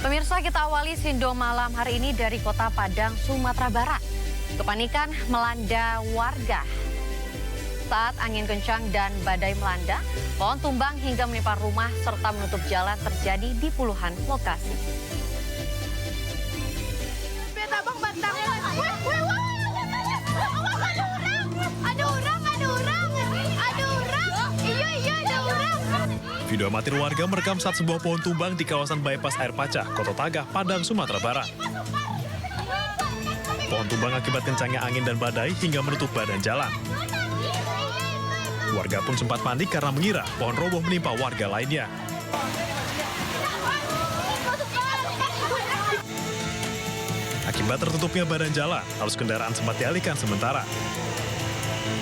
Pemirsa, kita awali Sindo malam hari ini dari Kota Padang, Sumatera Barat. Kepanikan melanda warga saat angin kencang dan badai melanda, pohon tumbang hingga menimpa rumah serta menutup jalan terjadi di puluhan lokasi. Video amatir warga merekam saat sebuah pohon tumbang di kawasan bypass Air Pacah, Kota Tagah, Padang, Sumatera Barat. Pohon tumbang akibat kencangnya angin dan badai hingga menutup badan jalan. Warga pun sempat panik karena mengira pohon roboh menimpa warga lainnya. Akibat tertutupnya badan jalan, arus kendaraan sempat dialihkan sementara.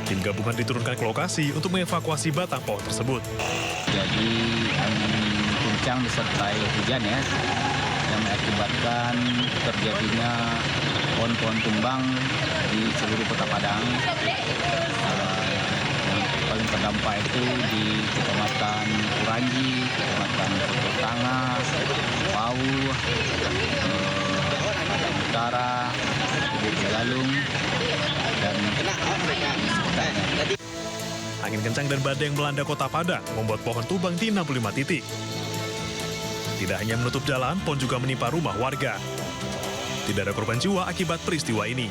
Tim gabungan diturunkan ke lokasi untuk mengevakuasi batang pohon tersebut. Jadi angin kencang disertai hujan ya, yang mengakibatkan terjadinya pohon-pohon tumbang di seluruh Kota Padang. Yang paling terdampak itu di Kecamatan Kuranji, Kecamatan Tengah, Pau, Padang Utara, Galung, dan sekitarnya. Angin kencang dan badai yang melanda Kota Padang membuat pohon tumbang di 65 titik. Tidak hanya menutup jalan, pohon juga menimpa rumah warga. Tidak ada korban jiwa akibat peristiwa ini.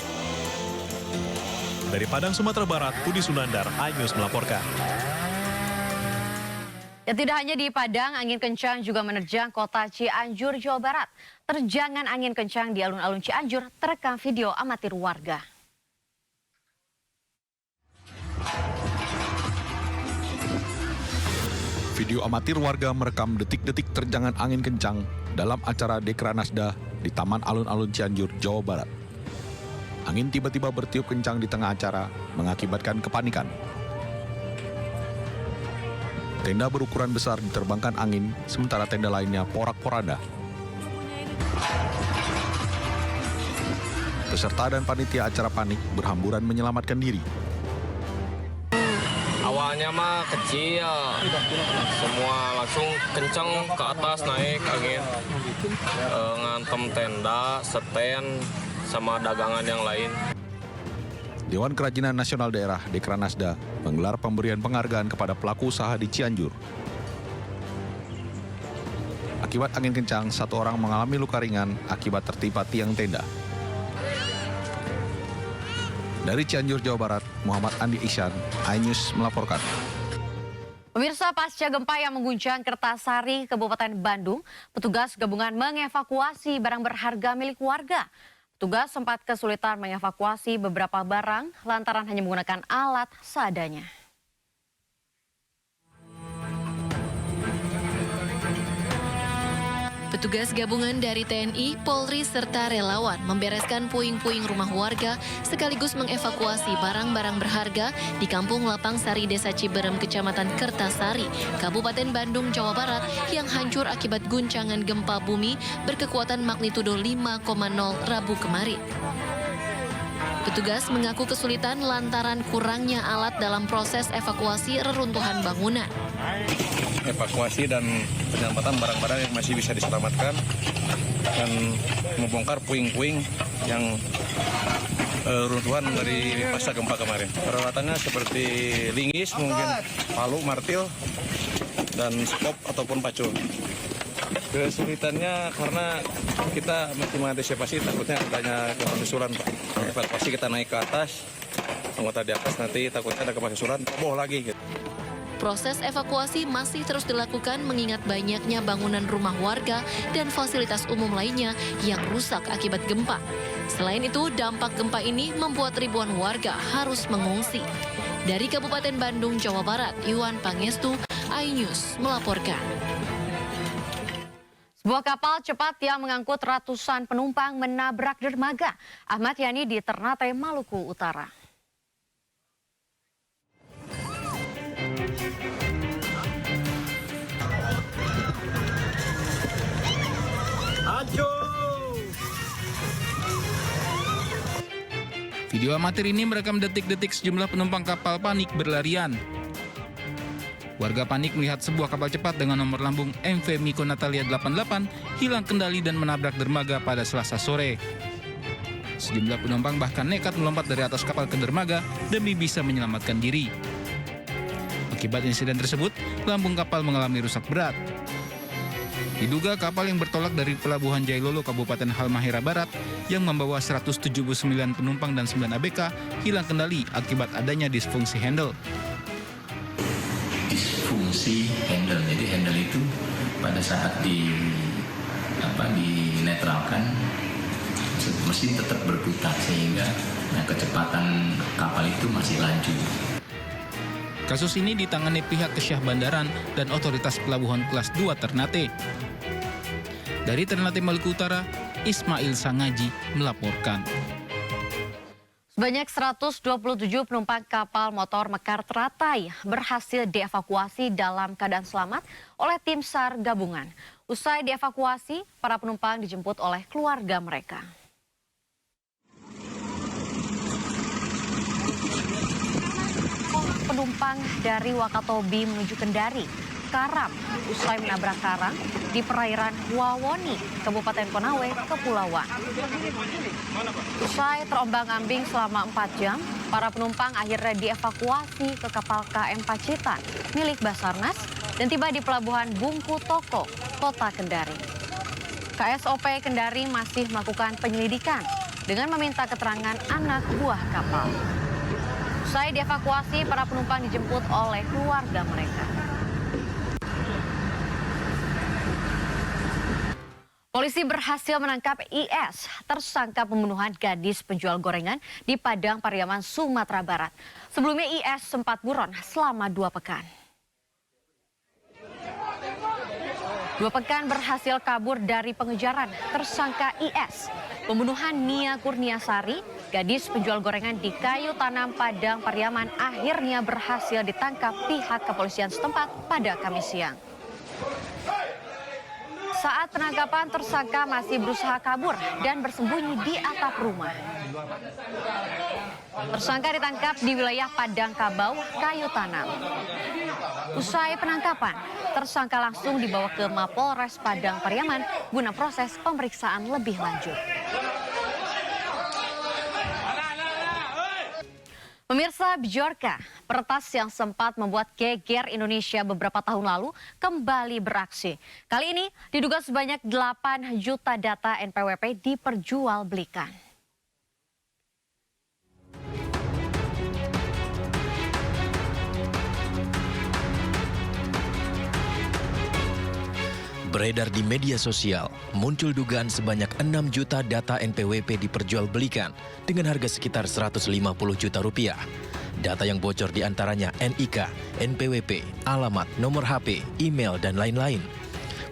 Dari Padang, Sumatera Barat, Budi Sunandar, iNews melaporkan. Ya, tidak hanya di Padang, angin kencang juga menerjang kota Cianjur, Jawa Barat. Terjangan angin kencang di alun-alun Cianjur terekam video amatir warga. Video amatir warga merekam detik-detik terjangan angin kencang dalam acara Dekranasda di Taman Alun-Alun Cianjur, Jawa Barat. Angin tiba-tiba bertiup kencang di tengah acara, mengakibatkan kepanikan. Tenda berukuran besar diterbangkan angin, sementara tenda lainnya porak-poranda. Peserta dan panitia acara panik berhamburan menyelamatkan diri. Awalnya mah kecil, semua langsung kenceng ke atas naik angin, ngantem tenda, stand, sama dagangan yang lain. Dewan Kerajinan Nasional Daerah Dekranasda menggelar pemberian penghargaan kepada pelaku usaha di Cianjur. Akibat angin kencang, satu orang mengalami luka ringan akibat tertimpa tiang tenda. Dari Cianjur, Jawa Barat, Muhammad Andi Ihsan, iNews melaporkan. Pemirsa, pasca gempa yang mengguncang Kertasari, Kabupaten Bandung, petugas gabungan mengevakuasi barang berharga milik warga. Petugas sempat kesulitan mengevakuasi beberapa barang lantaran hanya menggunakan alat seadanya. Petugas gabungan dari TNI, Polri, serta relawan membereskan puing-puing rumah warga sekaligus mengevakuasi barang-barang berharga di Kampung Lapang Sari, Desa Ciberem, Kecamatan Kertasari, Kabupaten Bandung, Jawa Barat yang hancur akibat guncangan gempa bumi berkekuatan magnitudo 5,0 Rabu kemarin. Petugas mengaku kesulitan lantaran kurangnya alat dalam proses evakuasi reruntuhan bangunan. Evakuasi dan penyelamatan barang-barang yang masih bisa diselamatkan dan membongkar puing-puing yang runtuhan dari pasca gempa kemarin. Peralatannya seperti linggis, mungkin palu, martil, dan skop ataupun pacul. Kesulitannya karena kita masih mengantisipasi takutnya adanya gempa susulan. Evakuasi kita naik ke atas, anggota di atas nanti takutnya ada gempa susulan, roboh lagi gitu. Proses evakuasi masih terus dilakukan mengingat banyaknya bangunan rumah warga dan fasilitas umum lainnya yang rusak akibat gempa. Selain itu, dampak gempa ini membuat ribuan warga harus mengungsi. Dari Kabupaten Bandung, Jawa Barat, Iwan Pangestu, iNews melaporkan. Sebuah kapal cepat yang mengangkut ratusan penumpang menabrak dermaga Ahmad Yani di Ternate, Maluku Utara. Video amatir ini merekam detik-detik sejumlah penumpang kapal panik berlarian. Warga panik melihat sebuah kapal cepat dengan nomor lambung MV Miko Natalia 88 hilang kendali dan menabrak dermaga pada Selasa sore. Sejumlah penumpang bahkan nekat melompat dari atas kapal ke dermaga demi bisa menyelamatkan diri. Akibat insiden tersebut, lambung kapal mengalami rusak berat. Diduga kapal yang bertolak dari Pelabuhan Jailolo, Kabupaten Halmahera Barat, yang membawa 179 penumpang dan 9 ABK hilang kendali akibat adanya disfungsi handle. Disfungsi handle, jadi handle itu pada saat dinetralkan mesin tetap berputar sehingga kecepatan kapal itu masih laju. Kasus ini ditangani pihak Kesyah Bandaran dan Otoritas Pelabuhan Kelas 2 Ternate. Dari Ternate, Maluku Utara, Ismail Sangaji melaporkan. Sebanyak 127 penumpang kapal motor Mekar Teratai berhasil dievakuasi dalam keadaan selamat oleh tim SAR gabungan. Usai dievakuasi, para penumpang dijemput oleh keluarga mereka. Penumpang dari Wakatobi menuju Kendari, karam usai menabrak karang di perairan Wawoni, Kabupaten Konawe, Kepulauan. Usai terombang-ambing selama 4 jam, para penumpang akhirnya dievakuasi ke kapal KM Pacitan milik Basarnas dan tiba di Pelabuhan Bungku Toko, Kota Kendari. KSOP Kendari masih melakukan penyelidikan dengan meminta keterangan anak buah kapal. Usai dievakuasi, para penumpang dijemput oleh keluarga mereka. Polisi berhasil menangkap IS, tersangka pembunuhan gadis penjual gorengan di Padang Pariaman, Sumatera Barat. Sebelumnya IS sempat buron selama 2 pekan. 2 pekan berhasil kabur dari pengejaran tersangka IS. Pembunuhan Nia Kurniasari, gadis penjual gorengan di Kayu Tanam, Padang Pariaman, akhirnya berhasil ditangkap pihak kepolisian setempat pada Kamis siang. Saat penangkapan, tersangka masih berusaha kabur dan bersembunyi di atap rumah. Tersangka ditangkap di wilayah Padang Kabau, Kayu Tanam. Usai penangkapan, tersangka langsung dibawa ke Mapolres Padang Pariaman guna proses pemeriksaan lebih lanjut. Pemirsa, Bjorka, peretas yang sempat membuat geger Indonesia beberapa tahun lalu, kembali beraksi. Kali ini diduga sebanyak 8 juta data NPWP diperjualbelikan. Beredar di media sosial, muncul dugaan sebanyak 6 juta data NPWP diperjualbelikan dengan harga sekitar 150 juta rupiah. Data yang bocor diantaranya NIK, NPWP, alamat, nomor HP, email, dan lain-lain.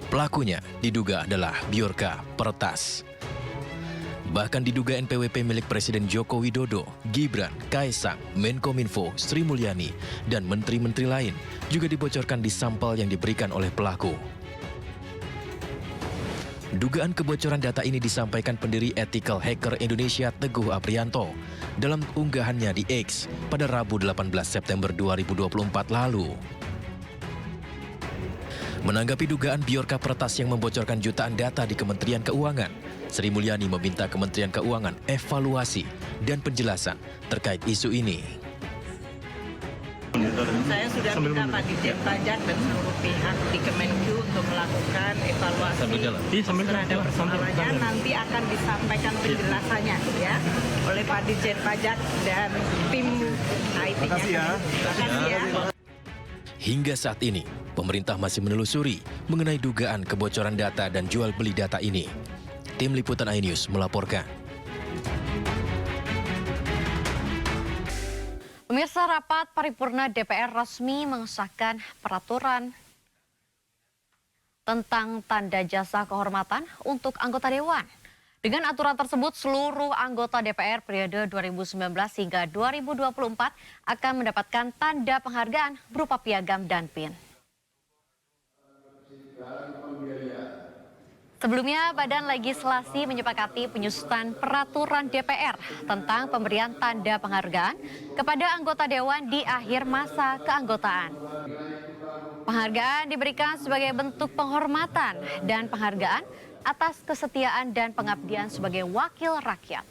Pelakunya diduga adalah Bjorka, peretas. Bahkan diduga NPWP milik Presiden Joko Widodo, Gibran, Kaesang, Menkominfo, Sri Mulyani, dan menteri-menteri lain juga dibocorkan di sampel yang diberikan oleh pelaku. Dugaan kebocoran data ini disampaikan pendiri Ethical Hacker Indonesia Teguh Aprianto dalam unggahannya di X pada Rabu 18 September 2024 lalu. Menanggapi dugaan Bjorka peretas yang membocorkan jutaan data di Kementerian Keuangan, Sri Mulyani meminta Kementerian Keuangan evaluasi dan penjelasan terkait isu ini. Saya sudah minta Pak Dirjen Pajak dan seluruh pihak di Kemenku untuk melakukan evaluasi terhadap persoalannya. Nanti akan disampaikan penjelasannya ya oleh Pak Dirjen Pajak dan tim IT-nya. Terima kasih ya. Hingga saat ini, pemerintah masih menelusuri mengenai dugaan kebocoran data dan jual beli data ini. Tim Liputan iNews melaporkan. Pemirsa, rapat paripurna DPR resmi mengesahkan peraturan tentang tanda jasa kehormatan untuk anggota dewan. Dengan aturan tersebut, seluruh anggota DPR periode 2019 hingga 2024 akan mendapatkan tanda penghargaan berupa piagam dan PIN. Sebelumnya, Badan Legislasi menyepakati penyusunan peraturan DPR tentang pemberian tanda penghargaan kepada anggota dewan di akhir masa keanggotaan. Penghargaan diberikan sebagai bentuk penghormatan dan penghargaan atas kesetiaan dan pengabdian sebagai wakil rakyat.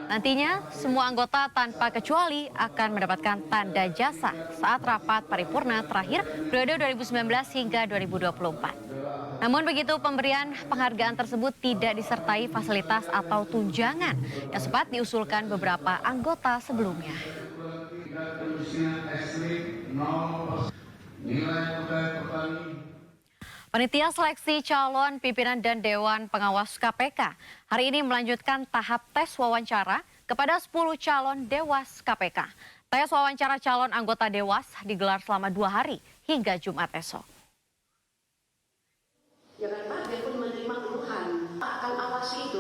Nantinya, semua anggota tanpa kecuali akan mendapatkan tanda jasa saat rapat paripurna terakhir periode 2019 hingga 2024. Namun begitu, pemberian penghargaan tersebut tidak disertai fasilitas atau tunjangan yang sempat diusulkan beberapa anggota sebelumnya. Panitia seleksi calon pimpinan dan Dewan Pengawas KPK hari ini melanjutkan tahap tes wawancara kepada 10 calon Dewas KPK. Tes wawancara calon anggota Dewas digelar selama 2 hari hingga Jumat esok.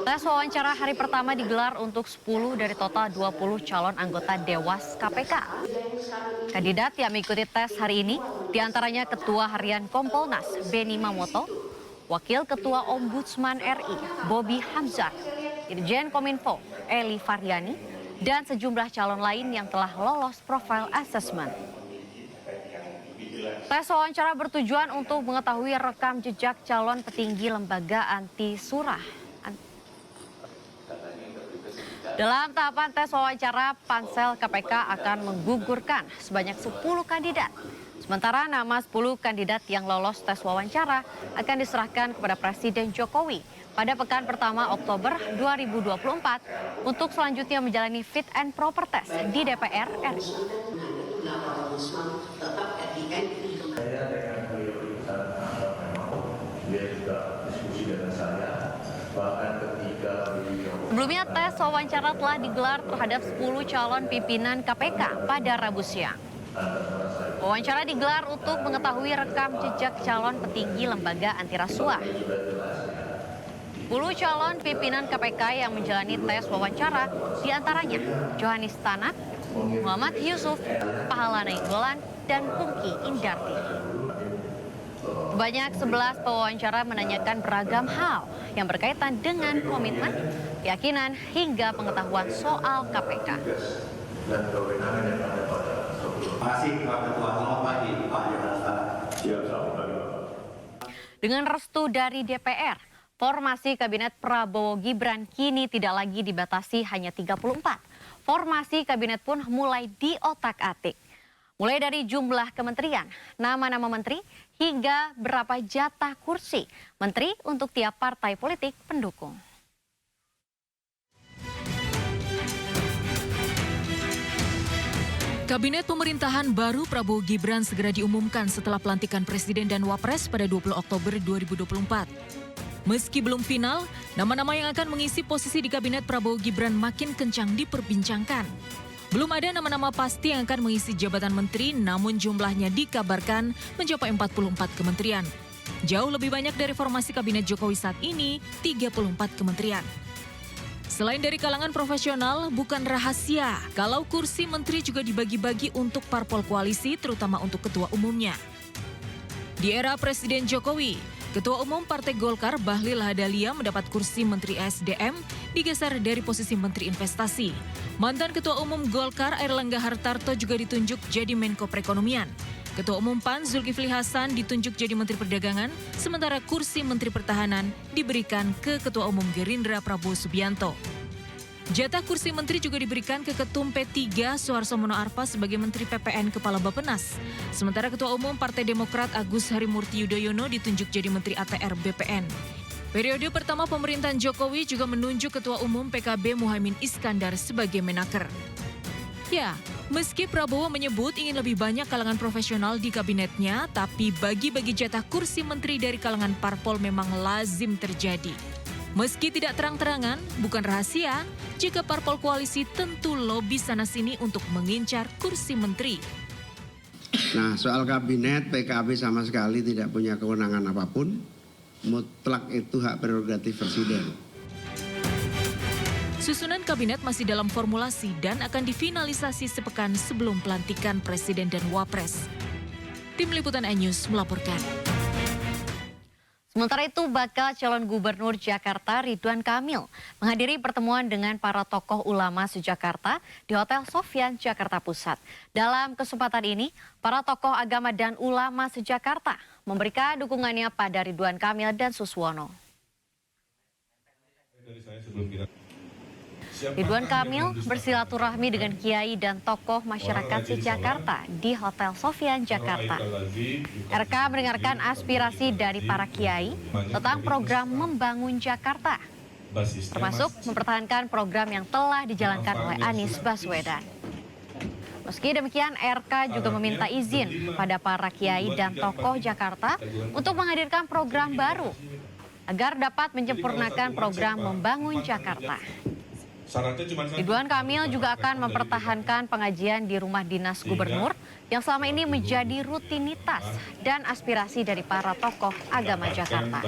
Tes wawancara hari pertama digelar untuk 10 dari total 20 calon anggota Dewas KPK. Kandidat yang mengikuti tes hari ini diantaranya Ketua Harian Kompolnas Beni Mamoto, Wakil Ketua Ombudsman RI Bobi Hamzah, Dirjen Kominfo Eli Faryani, dan sejumlah calon lain yang telah lolos profile assessment. Tes wawancara bertujuan untuk mengetahui rekam jejak calon petinggi lembaga anti surah. Dalam tahapan tes wawancara, pansel KPK akan menggugurkan sebanyak 10 kandidat. Sementara nama 10 kandidat yang lolos tes wawancara akan diserahkan kepada Presiden Jokowi pada pekan pertama Oktober 2024 untuk selanjutnya menjalani fit and proper test di DPR RI. Sebelumnya tes wawancara telah digelar terhadap 10 calon pimpinan KPK pada Rabu siang. Wawancara digelar untuk mengetahui rekam jejak calon petinggi lembaga anti rasuah. 10 calon pimpinan KPK yang menjalani tes wawancara diantaranya Johanis Tanak, Muhammad Yusuf, Pahala Nainggolan, dan Pungki Indarti. Banyak 11 pewawancara menanyakan beragam hal yang berkaitan dengan komitmen, keyakinan, hingga pengetahuan soal KPK. Dengan restu dari DPR, formasi Kabinet Prabowo Gibran kini tidak lagi dibatasi hanya 34. Formasi kabinet pun mulai diotak-atik. Mulai dari jumlah kementerian, nama-nama menteri, hingga berapa jatah kursi menteri untuk tiap partai politik pendukung. Kabinet pemerintahan baru Prabowo Gibran segera diumumkan setelah pelantikan Presiden dan Wapres pada 20 Oktober 2024. Meski belum final, nama-nama yang akan mengisi posisi di Kabinet Prabowo Gibran makin kencang diperbincangkan. Belum ada nama-nama pasti yang akan mengisi jabatan menteri, namun jumlahnya dikabarkan mencapai 44 kementerian. Jauh lebih banyak dari formasi Kabinet Jokowi saat ini, 34 kementerian. Selain dari kalangan profesional, bukan rahasia kalau kursi menteri juga dibagi-bagi untuk parpol koalisi, terutama untuk ketua umumnya. Di era Presiden Jokowi, Ketua Umum Partai Golkar Bahlil Lahadalia mendapat kursi Menteri SDM digeser dari posisi Menteri Investasi. Mantan Ketua Umum Golkar Airlangga Hartarto juga ditunjuk jadi Menko Perekonomian. Ketua Umum PAN Zulkifli Hasan ditunjuk jadi Menteri Perdagangan, sementara kursi Menteri Pertahanan diberikan ke Ketua Umum Gerindra Prabowo Subianto. Jatah kursi menteri juga diberikan ke Ketum P3 Soeharto Mono Arfa sebagai Menteri PPN Kepala Bappenas. Sementara Ketua Umum Partai Demokrat Agus Harimurti Yudhoyono ditunjuk jadi Menteri ATR BPN. Periode pertama pemerintahan Jokowi juga menunjuk Ketua Umum PKB Muhaimin Iskandar sebagai Menaker. Ya, meski Prabowo menyebut ingin lebih banyak kalangan profesional di kabinetnya, tapi bagi-bagi jatah kursi menteri dari kalangan parpol memang lazim terjadi. Meski tidak terang-terangan, bukan rahasia, jika parpol koalisi tentu lobi sana-sini untuk mengincar kursi menteri. Nah, soal kabinet, PKB sama sekali tidak punya kewenangan apapun. Mutlak itu hak prerogatif Presiden. Susunan kabinet masih dalam formulasi dan akan difinalisasi sepekan sebelum pelantikan Presiden dan Wapres. Tim Liputan iNews melaporkan. Sementara itu, bakal calon gubernur Jakarta Ridwan Kamil menghadiri pertemuan dengan para tokoh ulama se-Jakarta di Hotel Sofyan, Jakarta Pusat. Dalam kesempatan ini, para tokoh agama dan ulama se-Jakarta memberikan dukungannya pada Ridwan Kamil dan Suswono. Ridwan Kamil bersilaturahmi dengan kiai dan tokoh masyarakat se-Jakarta di Hotel Sofyan, Jakarta. RK mendengarkan aspirasi dari para kiai tentang program membangun Jakarta, termasuk mempertahankan program yang telah dijalankan oleh Anies Baswedan. Meski demikian, RK juga meminta izin pada para kiai dan tokoh Jakarta untuk menghadirkan program baru agar dapat menyempurnakan program membangun Jakarta. Ridwan Kamil juga akan mempertahankan pengajian di rumah dinas gubernur yang selama ini menjadi rutinitas dan aspirasi dari para tokoh agama Jakarta.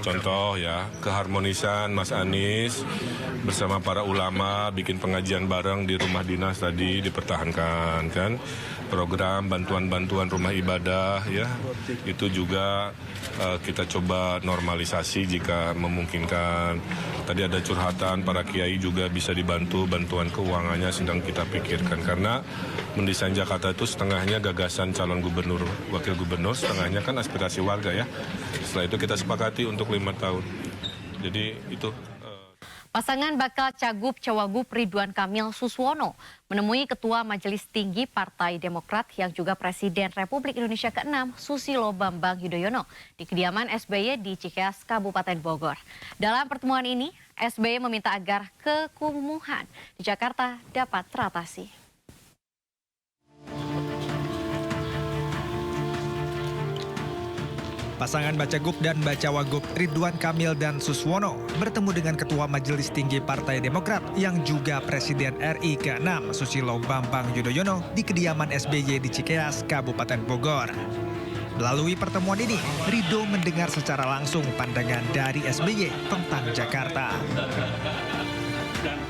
Contoh ya, keharmonisan Mas Anies bersama para ulama bikin pengajian bareng di rumah dinas tadi dipertahankan kan. Program bantuan-bantuan rumah ibadah ya, itu juga kita coba normalisasi jika memungkinkan. Tadi ada curhatan para kiai juga bisa dibantu, bantuan keuangannya sedang kita pikirkan. Karena mendesain Jakarta itu setengahnya gagasan calon gubernur, wakil gubernur, setengahnya kan aspirasi warga ya. Setelah itu kita sepakati untuk 5 tahun. Jadi itu. Pasangan bakal Cagup Cawagup Ridwan Kamil Suswono menemui Ketua Majelis Tinggi Partai Demokrat yang juga Presiden Republik Indonesia ke-6 Susilo Bambang Yudhoyono di kediaman SBY di Cikeas, Kabupaten Bogor. Dalam pertemuan ini, SBY meminta agar kekumuhan di Jakarta dapat teratasi. Pasangan Bacagup dan Bacawagup Ridwan Kamil dan Suswono bertemu dengan Ketua Majelis Tinggi Partai Demokrat yang juga Presiden RI ke-6 Susilo Bambang Yudhoyono di kediaman SBY di Cikeas, Kabupaten Bogor. Melalui pertemuan ini, Ridho mendengar secara langsung pandangan dari SBY tentang Jakarta.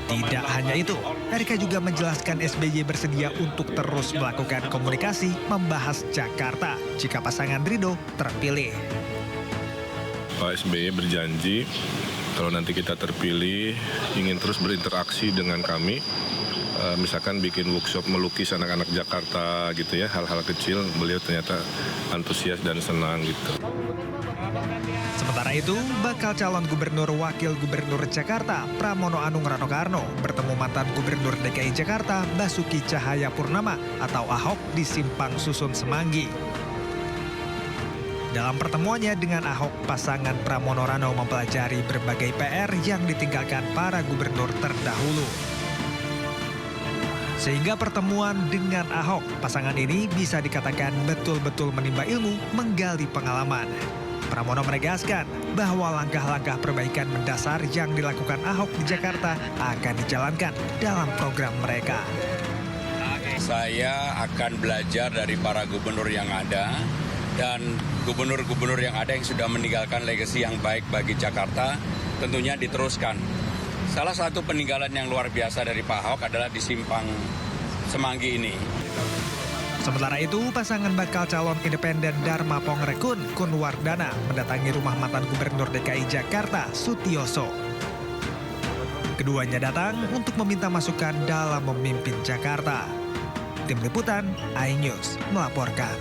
Tidak hanya itu, mereka juga menjelaskan SBY bersedia untuk terus melakukan komunikasi membahas Jakarta jika pasangan Ridho terpilih. Pak SBY berjanji kalau nanti kita terpilih ingin terus berinteraksi dengan kami. Misalkan bikin workshop melukis anak-anak Jakarta gitu ya, hal-hal kecil, beliau ternyata antusias dan senang gitu. Sementara itu, bakal calon gubernur wakil gubernur Jakarta Pramono Anung Rano Karno bertemu mantan gubernur DKI Jakarta Basuki Cahayapurnama atau Ahok di Simpang Susun Semanggi. Dalam pertemuannya dengan Ahok, pasangan Pramono Rano mempelajari berbagai PR yang ditinggalkan para gubernur terdahulu. Sehingga pertemuan dengan Ahok, pasangan ini bisa dikatakan betul-betul menimba ilmu, menggali pengalaman. Pramono menegaskan bahwa langkah-langkah perbaikan mendasar yang dilakukan Ahok di Jakarta akan dijalankan dalam program mereka. Saya akan belajar dari para gubernur yang ada dan gubernur-gubernur yang ada yang sudah meninggalkan legasi yang baik bagi Jakarta tentunya diteruskan. Salah satu peninggalan yang luar biasa dari Pak Ahok adalah di Simpang Semanggi ini. Sementara itu, pasangan bakal calon independen Dharma Pongrekun Kunwardana mendatangi rumah mantan gubernur DKI Jakarta Sutioso. Keduanya datang untuk meminta masukan dalam memimpin Jakarta. Tim Liputan iNews melaporkan.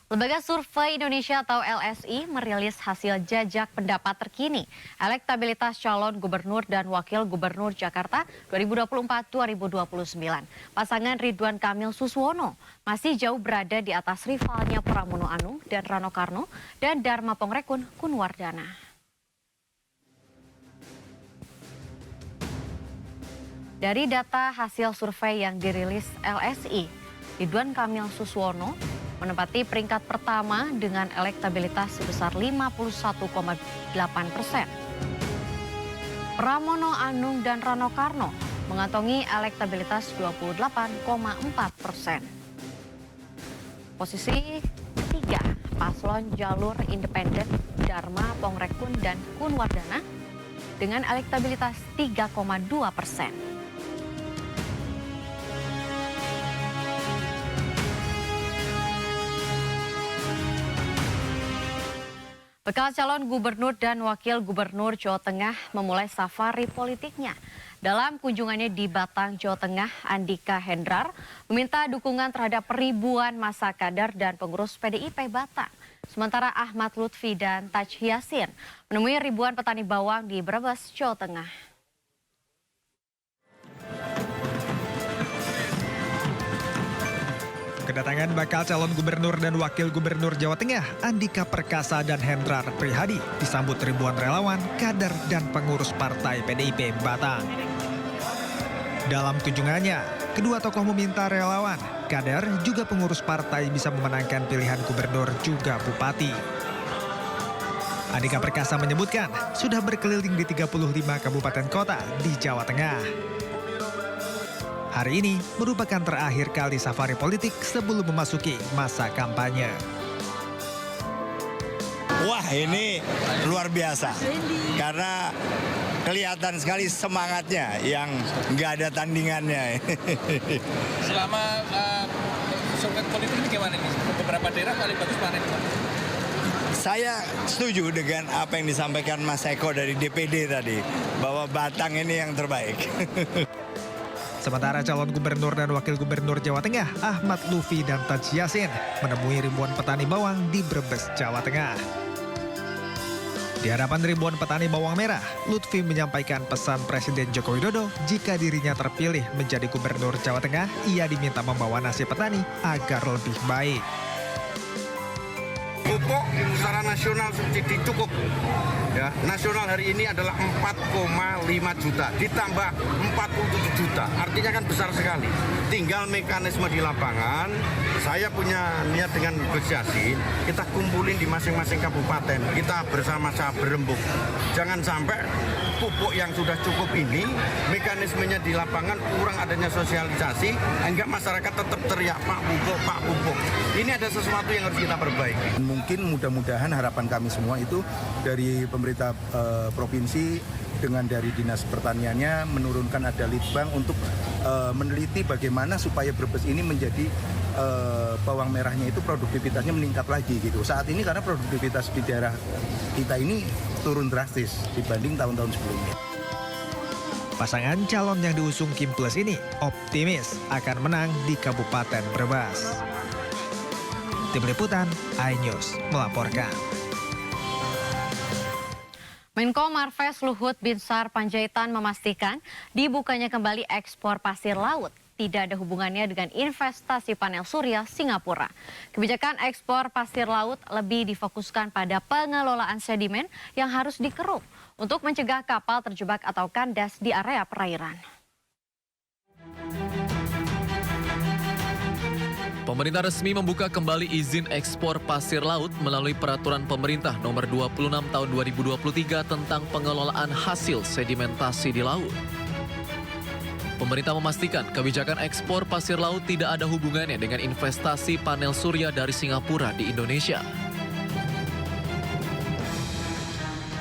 Lembaga Survei Indonesia atau LSI merilis hasil jajak pendapat terkini elektabilitas calon gubernur dan wakil gubernur Jakarta 2024-2029. Pasangan Ridwan Kamil Suswono masih jauh berada di atas rivalnya Pramono Anung dan Rano Karno dan Dharma Pongrekun Kunwardana. Dari data hasil survei yang dirilis LSI, Ridwan Kamil Suswono menempati peringkat pertama dengan elektabilitas sebesar 51,8%. Pramono Anung dan Rano Karno mengantongi elektabilitas 28,4%. Posisi ketiga, paslon jalur independen Dharma Pongrekun dan Kunwardana dengan elektabilitas 3,2%. Bakal calon gubernur dan wakil gubernur Jawa Tengah memulai safari politiknya. Dalam kunjungannya di Batang, Jawa Tengah, Andika Hendrar meminta dukungan terhadap ribuan masa kader dan pengurus PDIP Batang. Sementara Ahmad Lutfi dan Taj Yasin menemui ribuan petani bawang di Brebes, Jawa Tengah. Kedatangan bakal calon gubernur dan wakil gubernur Jawa Tengah, Andika Perkasa dan Hendrar Prihadi, disambut ribuan relawan, kader, dan pengurus partai PDIP Batang. Dalam kunjungannya, kedua tokoh meminta relawan, kader, juga pengurus partai bisa memenangkan pilihan gubernur juga bupati. Andika Perkasa menyebutkan sudah berkeliling di 35 kabupaten kota di Jawa Tengah. Hari ini merupakan terakhir kali safari politik sebelum memasuki masa kampanye. Wah, ini luar biasa karena kelihatan sekali semangatnya yang nggak ada tandingannya. Selama survei politik ini gimana nih? Beberapa daerah paling bagus mana nih? Saya setuju dengan apa yang disampaikan Mas Eko dari DPD tadi, bahwa Batang ini yang terbaik. Sementara calon gubernur dan wakil gubernur Jawa Tengah, Ahmad Lutfi dan Taj Yasin, menemui ribuan petani bawang di Brebes, Jawa Tengah. Di hadapan ribuan petani bawang merah, Lutfi menyampaikan pesan Presiden Joko Widodo jika dirinya terpilih menjadi gubernur Jawa Tengah, ia diminta membawa nasib petani agar lebih baik. Pupuk secara nasional subsidi cukup. Ya, nasional hari ini adalah 4,5 juta ditambah 47 juta. Artinya kan besar sekali. Tinggal mekanisme di lapangan. Saya punya niat dengan negosiasi, kita kumpulin di masing-masing kabupaten. Kita bersama-sama berembuk. Jangan sampai pupuk yang sudah cukup ini, mekanismenya di lapangan kurang adanya sosialisasi, hingga masyarakat tetap teriak, Pak Pupuk, Pak Pupuk. Ini ada sesuatu yang harus kita perbaiki. Mungkin mudah-mudahan harapan kami semua itu dari pemerintah provinsi dengan dari dinas pertaniannya menurunkan ada litbang untuk meneliti bagaimana supaya Brebes ini menjadi bawang merahnya itu produktivitasnya meningkat lagi gitu. Saat ini karena produktivitas di daerah kita ini turun drastis dibanding tahun-tahun sebelumnya. Pasangan calon yang diusung Kim Plus ini optimis akan menang di Kabupaten Brebes. Tim Liputan iNews melaporkan. Menko Marves Luhut Binsar Panjaitan memastikan dibukanya kembali ekspor pasir laut tidak ada hubungannya dengan investasi panel surya Singapura. Kebijakan ekspor pasir laut lebih difokuskan pada pengelolaan sedimen yang harus dikeruk untuk mencegah kapal terjebak atau kandas di area perairan. Pemerintah resmi membuka kembali izin ekspor pasir laut melalui Peraturan Pemerintah Nomor 26 Tahun 2023 tentang pengelolaan hasil sedimentasi di laut. Pemerintah memastikan kebijakan ekspor pasir laut tidak ada hubungannya dengan investasi panel surya dari Singapura di Indonesia.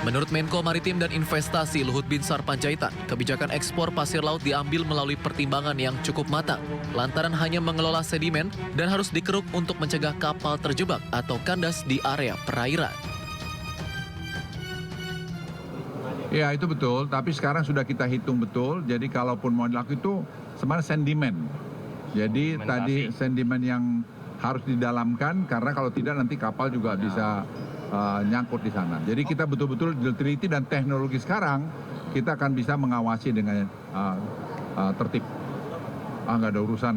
Menurut Menko Maritim dan Investasi Luhut Binsar Panjaitan, kebijakan ekspor pasir laut diambil melalui pertimbangan yang cukup matang, lantaran hanya mengelola sedimen dan harus dikeruk untuk mencegah kapal terjebak atau kandas di area perairan. Ya itu betul, tapi sekarang sudah kita hitung betul, jadi kalaupun mau dilakukan itu sebenarnya sedimen. Jadi tadi sedimen yang harus didalamkan, karena kalau tidak nanti kapal juga bisa nyangkut di sana. Jadi kita betul-betul diteliti dan teknologi sekarang kita akan bisa mengawasi dengan tertib. Nggak ada urusan.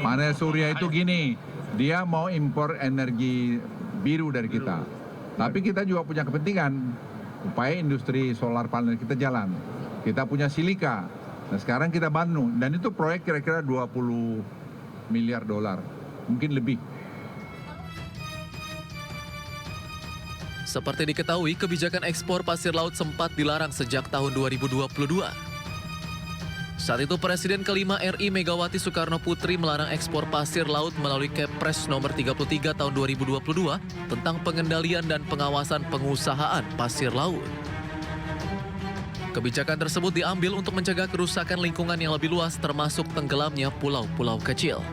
Panel surya itu gini, dia mau impor energi biru dari kita. Tapi kita juga punya kepentingan supaya industri solar panel kita jalan. Kita punya silika. Nah sekarang kita bantu, dan itu proyek kira-kira 20 miliar dolar, mungkin lebih. Seperti diketahui, kebijakan ekspor pasir laut sempat dilarang sejak tahun 2022. Saat itu Presiden kelima RI Megawati Soekarno Putri melarang ekspor pasir laut melalui Kepres nomor 33 tahun 2022 tentang pengendalian dan pengawasan pengusahaan pasir laut. Kebijakan tersebut diambil untuk mencegah kerusakan lingkungan yang lebih luas termasuk tenggelamnya pulau-pulau kecil.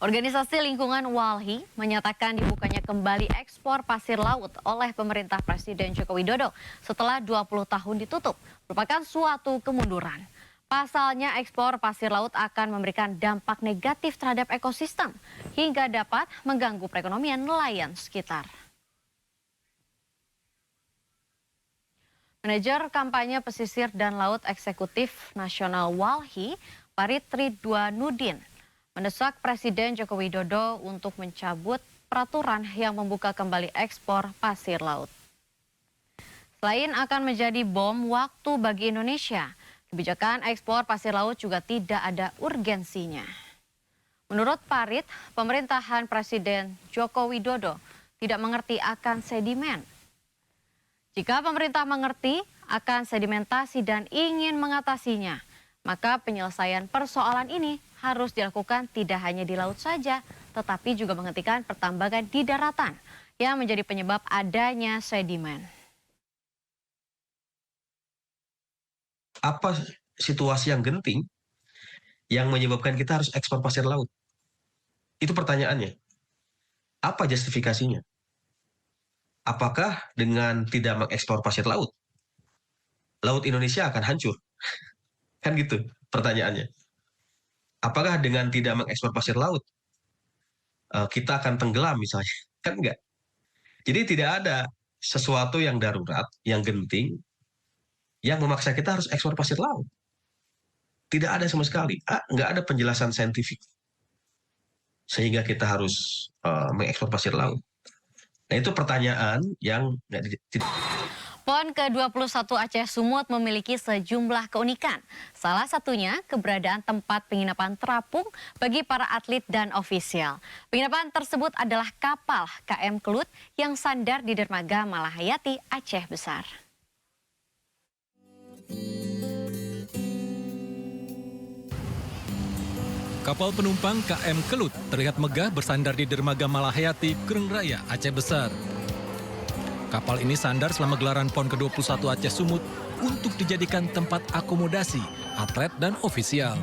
Organisasi Lingkungan Walhi menyatakan dibukanya kembali ekspor pasir laut oleh pemerintah Presiden Joko Widodo setelah 20 tahun ditutup, merupakan suatu kemunduran. Pasalnya ekspor pasir laut akan memberikan dampak negatif terhadap ekosistem hingga dapat mengganggu perekonomian nelayan sekitar. Manajer kampanye pesisir dan laut eksekutif nasional Walhi, Farid Ridwanudin, mendesak Presiden Joko Widodo untuk mencabut peraturan yang membuka kembali ekspor pasir laut. Selain akan menjadi bom waktu bagi Indonesia, kebijakan ekspor pasir laut juga tidak ada urgensinya. Menurut Farid, pemerintahan Presiden Joko Widodo tidak mengerti akan sedimen. Jika pemerintah mengerti akan sedimentasi dan ingin mengatasinya, maka penyelesaian persoalan ini harus dilakukan tidak hanya di laut saja, tetapi juga menghentikan pertambangan di daratan yang menjadi penyebab adanya sedimen. Apa situasi yang genting yang menyebabkan kita harus ekspor pasir laut? Itu pertanyaannya. Apa justifikasinya? Apakah dengan tidak mengekspor pasir laut, laut Indonesia akan hancur? Kan gitu pertanyaannya. Apakah dengan tidak mengekspor pasir laut, kita akan tenggelam misalnya? Kan enggak. Jadi tidak ada sesuatu yang darurat, yang genting, yang memaksa kita harus ekspor pasir laut. Tidak ada sama sekali. Enggak ada penjelasan saintifik. Sehingga kita harus mengekspor pasir laut. Nah itu pertanyaan yang PON ke-21 Aceh Sumut memiliki sejumlah keunikan. Salah satunya keberadaan tempat penginapan terapung bagi para atlet dan ofisial. Penginapan tersebut adalah kapal KM Kelut yang sandar di dermaga Malahayati, Aceh Besar. Kapal penumpang KM Kelut terlihat megah bersandar di dermaga Malahayati, Kereng Raya, Aceh Besar. Kapal ini sandar selama gelaran PON ke-21 Aceh Sumut untuk dijadikan tempat akomodasi atlet dan ofisial.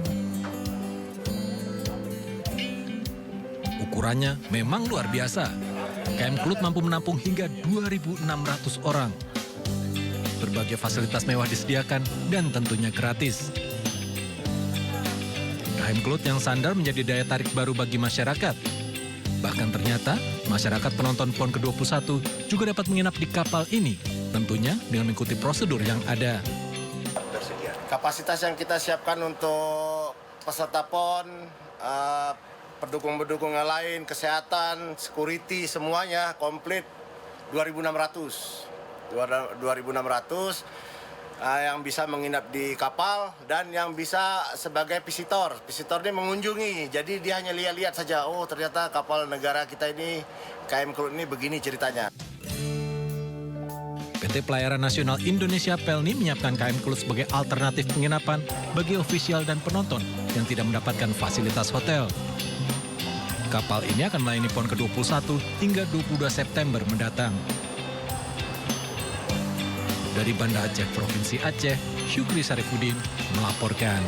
Ukurannya memang luar biasa. KM Kelut mampu menampung hingga 2.600 orang. Berbagai fasilitas mewah disediakan dan tentunya gratis. KM Kelut yang sandar menjadi daya tarik baru bagi masyarakat. Bahkan ternyata, masyarakat penonton PON ke-21 juga dapat menginap di kapal ini, tentunya dengan mengikuti prosedur yang ada. Kapasitas yang kita siapkan untuk peserta PON, pendukung-pendukung yang lain, kesehatan, security, semuanya komplit 2.600. 2.600 yang bisa menginap di kapal dan yang bisa sebagai visitor. Visitor ini mengunjungi, jadi dia hanya lihat-lihat saja. Oh ternyata kapal negara kita ini, KM Kelut ini begini ceritanya. PT Pelayaran Nasional Indonesia Pelni menyiapkan KM Kelut sebagai alternatif penginapan bagi ofisial dan penonton yang tidak mendapatkan fasilitas hotel. Kapal ini akan melayani PON ke-21 hingga 22 September mendatang. Dari Banda Aceh, Provinsi Aceh, Syukri Sarifudin melaporkan.